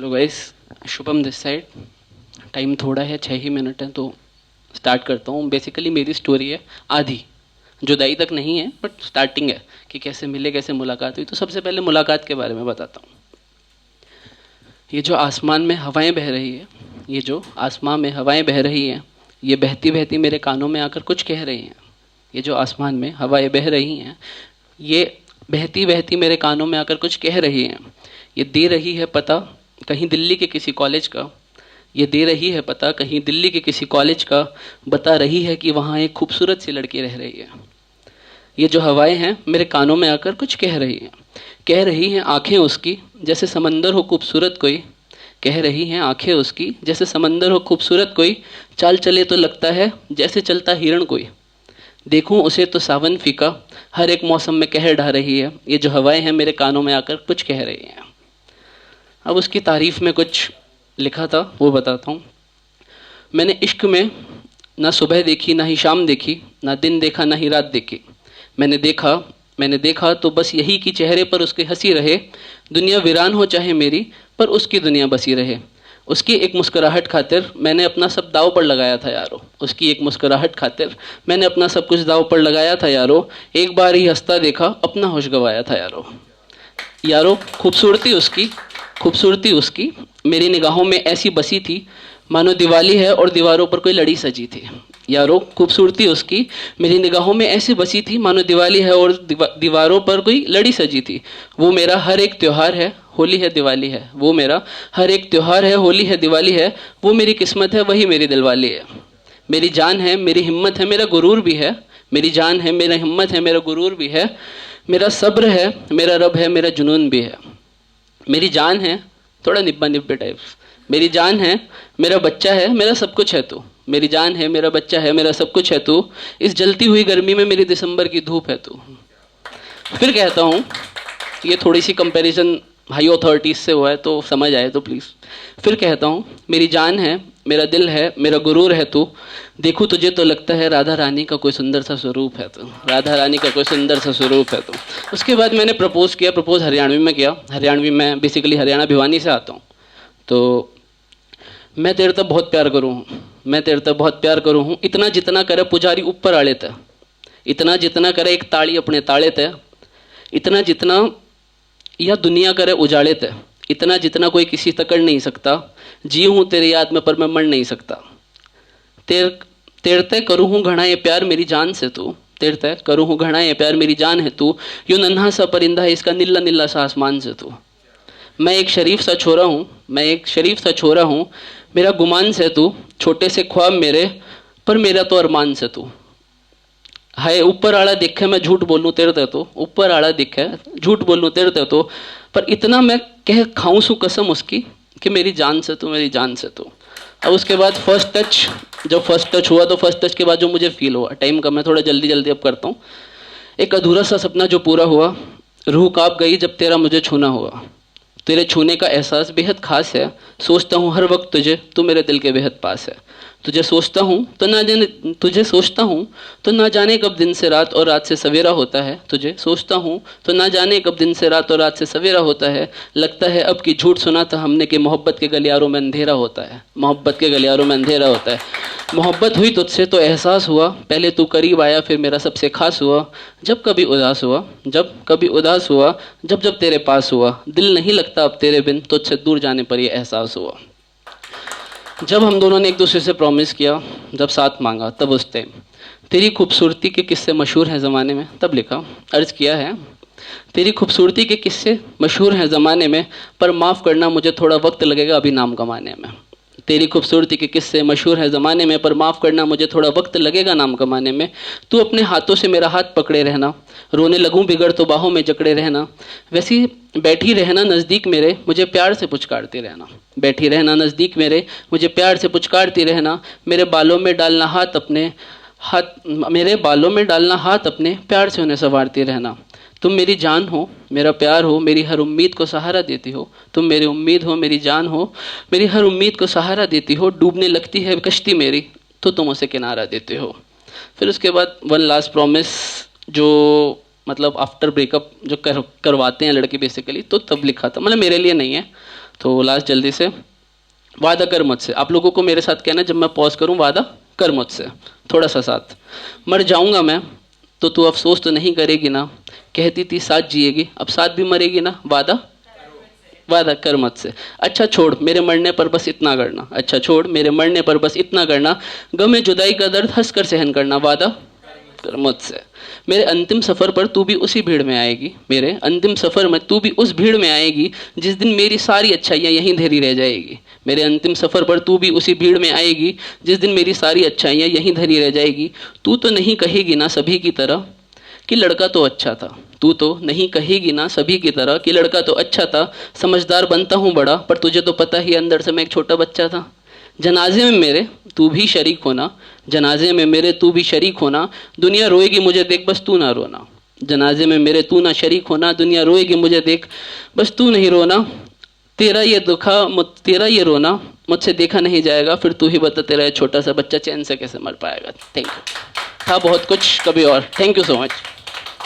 Hello guys, Shubham this side. Time थोड़ा है, 6 ही minute है, तो स्टार्ट करता हूँ। बेसिकली मेरी स्टोरी है आधी, जुदाई तक नहीं है बट स्टार्टिंग है कि कैसे मिले, कैसे मुलाकात हुई। तो सबसे पहले मुलाकात के बारे में बताता हूँ। ये जो आसमान में हवाएं बह रही है, ये जो आसमान में हवाएं बह रही हैं, ये बहती बहती मेरे कानों में आकर कुछ कह रही हैं। ये जो आसमान में हवाएं बह रही हैं, ये बहती बहती मेरे कानों में आकर कुछ कह रही हैं। ये दे रही है पता कहीं दिल्ली के किसी कॉलेज का, ये दे रही है पता कहीं दिल्ली के किसी कॉलेज का, बता रही है कि वहाँ एक खूबसूरत सी लड़की रह रही है। ये जो हवाएं हैं मेरे कानों में आकर कुछ कह रही हैं। कह रही हैं आंखें उसकी जैसे समंदर हो खूबसूरत कोई, कह रही हैं आंखें उसकी जैसे समंदर हो खूबसूरत कोई, चाल चले तो लगता है जैसे चलता हिरण कोई, देखूं उसे तो सावन फीका, हर एक मौसम में कहर ढा रही है। ये जो हवाएं हैं मेरे कानों में आकर कुछ कह रही हैं। अब उसकी तारीफ में कुछ लिखा था, वो बताता हूँ। मैंने इश्क में ना सुबह देखी ना ही शाम देखी, ना दिन देखा ना ही रात देखी। मैंने देखा तो बस यही कि चेहरे पर उसके हंसी रहे, दुनिया वीरान हो चाहे मेरी पर उसकी दुनिया बसी रहे। उसकी एक मुस्कुराहट खातिर मैंने अपना सब दाव पर लगाया था यारो, उसकी एक मुस्कुराहट खातिर मैंने अपना सब कुछ दाव पर लगाया था यारो। एक बार ही हंसता देखा अपना होश गवाया था यारो। यारो खूबसूरती उसकी मेरी निगाहों में ऐसी बसी थी, मानो दिवाली है और दीवारों पर कोई लड़ी सजी थी। यारो खूबसूरती उसकी मेरी निगाहों में ऐसी बसी थी, मानो दिवाली है और दीवारों पर कोई लड़ी सजी थी। वो मेरा हर एक त्योहार है, होली है दिवाली है। वो मेरा हर एक त्योहार है, होली है दिवाली है। वो मेरी किस्मत है, वही मेरी दिलवाली है। मेरी जान है, मेरी हिम्मत है, मेरा गुरूर भी है। मेरी जान है, मेरा हिम्मत है, मेरा गुरूर भी है। मेरा सब्र है, मेरा रब है, मेरा जुनून भी है। मेरी जान है, थोड़ा निब्बा निब्बे टाइप्स। मेरी जान है, मेरा बच्चा है, मेरा सब कुछ है तू। मेरी जान है, मेरा बच्चा है, मेरा सब कुछ है तू। इस जलती हुई गर्मी में मेरी दिसंबर की धूप है तू। फिर कहता हूँ, ये थोड़ी सी कंपैरिजन हाई अथॉरिटीज से हुआ है तो समझ आए तो प्लीज़। फिर कहता हूँ, मेरी जान है, मेरा दिल है, मेरा गुरूर है तू। देखूँ तुझे तो लगता है राधा रानी का कोई सुंदर सा स्वरूप है तू, राधा रानी का कोई सुंदर सा स्वरूप है तू। उसके बाद मैंने प्रपोज किया। प्रपोज हरियाणवी में किया। हरियाणवी में बेसिकली हरियाणा भिवानी से आता हूँ। तो मैं तेरे तब बहुत प्यार करूँ हूँ, मैं तेरे तब बहुत प्यार करूँ हूँ, इतना जितना करे पुजारी ऊपर आड़े तय, इतना जितना करे एक ताड़ी अपने ताड़े तय, इतना जितना या दुनिया करे उजाड़े तय, इतना जितना कोई किसी तकड़ नहीं सकता। जी हूँ तेरी याद में पर मैं मर नहीं सकता। तेरे तय करूँ हूँ घना ये प्यार मेरी जान से तू, तेरे तय करूँ हूँ घना ये प्यार मेरी जान है तू। यूँ नन्हा सा परिंदा है इसका नीला नीला सा आसमान से तू। मैं एक शरीफ सा छोरा हूँ, मैं एक शरीफ सा छोरा हूँ, मेरा गुमान से तू। छोटे से ख्वाब मेरे पर मेरा तो अरमान से तू। हाय ऊपर आड़ा दिखे मैं झूठ बोलूं तेरे ते तो, ऊपर आड़ा दिखे झूठ बोलूं तेरे ते तो, पर इतना मैं कह खाऊं सू कसम उसकी कि मेरी जान से तू, मेरी जान से तू। अब उसके बाद फर्स्ट टच, जब फर्स्ट टच हुआ तो फर्स्ट टच के बाद जो मुझे फील हुआ, टाइम कम है थोड़ा जल्दी जल्दी अब करता हूँ। एक अधूरा सा सपना जो पूरा हुआ, रूह कांप गई जब तेरा मुझे छूना हुआ। तेरे छूने का एहसास बेहद खास है, सोचता हूँ हर वक्त तुझे, तू मेरे दिल के बेहद पास है। तुझे सोचता हूँ तो ना जाने, तुझे सोचता हूँ तो ना जाने कब दिन से रात और रात से सवेरा होता है। तुझे सोचता हूँ तो ना जाने कब दिन से रात और रात से सवेरा होता है। लगता है अब की झूठ सुना था हमने कि मोहब्बत के गलियारों में अंधेरा होता है, मोहब्बत के गलियारों में अंधेरा होता है। मोहब्बत हुई तुझसे तो एहसास हुआ, पहले तू करीब आया फिर मेरा सबसे खास हुआ। जब कभी उदास हुआ, जब कभी उदास हुआ, जब जब तेरे पास हुआ, दिल नहीं लगता अब तेरे बिन, तुझसे दूर जाने पर यह एहसास हुआ। जब हम दोनों ने एक दूसरे से प्रॉमिस किया, जब साथ मांगा तब उस टाइम तेरी खूबसूरती के किस्से मशहूर हैं ज़माने में, तब लिखा अर्ज़ किया है, तेरी खूबसूरती के किस्से मशहूर हैं ज़माने में, पर माफ़ करना मुझे थोड़ा वक्त लगेगा अभी नाम कमाने में। तेरी खूबसूरती के किस्से मशहूर हैं ज़माने में, पर माफ़ करना मुझे थोड़ा वक्त लगेगा नाम कमाने में। तू अपने हाथों से मेरा हाथ पकड़े रहना, रोने लगूं बिगड़ तो बाहों में जकड़े रहना। वैसी बैठी रहना नज़दीक मेरे, मुझे प्यार से पुचकारती रहना। बैठी रहना नज़दीक मेरे, मुझे प्यार से पुचकारती रहना। मेरे बालों में डालना हाथ अपने, हाथ मेरे बालों में डालना हाथ अपने, प्यार से उन्हें संवारती रहना। तुम मेरी जान हो, मेरा प्यार हो, मेरी हर उम्मीद को सहारा देती हो। तुम मेरी उम्मीद हो, मेरी जान हो, मेरी हर उम्मीद को सहारा देती हो। डूबने लगती है कश्ती मेरी तो तुम उसे किनारा देते हो। फिर उसके बाद वन लास्ट प्रॉमिस, जो मतलब आफ्टर ब्रेकअप जो करवाते हैं लड़के बेसिकली, तो तब लिखा था, मतलब मेरे लिए नहीं है, तो लास्ट जल्दी से, वादा कर मुझसे। आप लोगों को मेरे साथ कहना, जब मैं पॉज करूं, वादा कर मुझसे, थोड़ा सा साथ। मर जाऊंगा मैं तो तू अफसोस तो नहीं करेगी ना, कहती थी साथ जिएगी, अब साथ भी मरेगी ना, वादा वादा कर मुझसे। अच्छा छोड़ मेरे मरने पर बस इतना करना, अच्छा छोड़ मेरे मरने पर बस इतना करना, गमे जुदाई का दर्द हंस कर सहन करना, वादा कर मुझसे। मेरे अंतिम सफ़र पर तू भी उसी भीड़ में आएगी, मेरे अंतिम सफ़र में तू भी उस भीड़ में आएगी जिस दिन मेरी सारी अच्छाइयाँ यहीं धरी रह जाएगी। मेरे अंतिम सफ़र पर तू भी उसी भीड़ में आएगी जिस दिन मेरी सारी अच्छाइयाँ यहीं धरी रह जाएगी। तू तो नहीं कहेगी ना सभी की तरह कि लड़का तो अच्छा था, तू तो नहीं कहेगी ना सभी की तरह कि लड़का तो अच्छा था, समझदार बनता हूँ बड़ा, पर तुझे तो पता ही अंदर से मैं एक छोटा बच्चा था। जनाजे में मेरे तू भी शरीक होना, जनाजे में मेरे तू भी शरीक होना, दुनिया रोएगी मुझे देख बस तू ना रोना। जनाजे में मेरे तू ना शरीक होना, दुनिया रोएगी मुझे देख बस तू नहीं रोना। तेरा ये रोना मुझसे देखा नहीं जाएगा, फिर तू ही बता तेरा ये छोटा सा बच्चा चैन से कैसे मर पाएगा। Thank you. था बहुत कुछ, कभी और। Thank you so much.